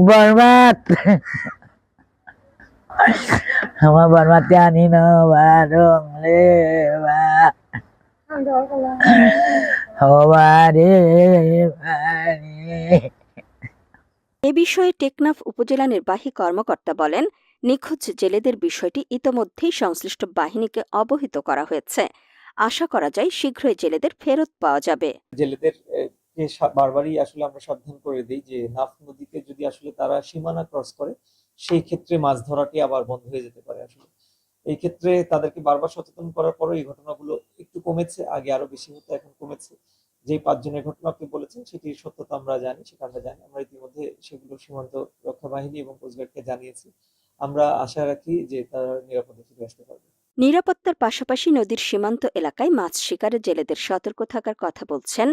बर्बाद sama Matian ini bareng lewa এ বিষয়ে টেকনাফ উপজেলা নির্বাহী কর্মকর্তা বলেন, নিখোঁজ জেলেদের বিষয়টি ইতোমধ্যেই সংশ্লিষ্ট বাহিনীকে অবহিত করা হয়েছে। আশা করা যায় শীঘ্রই জেলেদের ফেরত পাওয়া যাবে। জেলেদের বারবারই আসলে আমরা সাবধান করে দিই যে নাফ নদীতে যদি আসলে তারা সীমানা ক্রস করে সেই ক্ষেত্রে মাছ ধরাটি আবার বন্ধ হয়ে যেতে পারে। আসলে এই ক্ষেত্রে তাদেরকে বারবার সচেতন করার পরও এই ঘটনাগুলো একটু কমেছে, আগে আরো বেশি হতো, এখন কমেছে। যে 5 জনের ঘটনা আপনি বলেছেন সেটির সত্যতা আমরা জানি, সেটা আমরা জানি। আমরা ইতিমধ্যে সেগুলো সীমান্ত রক্ষা বাহিনী এবং কোস্টগার্ডকে জানিয়েছি। আমরা আশা রাখি যে তারা নিরাপদে ফিরে আসতে পারবে। নিরাপত্তার পাশাপাশি নদীর সীমান্ত এলাকায় মাছ শিকারে জেলেদের সতর্ক থাকার কথা বলছেন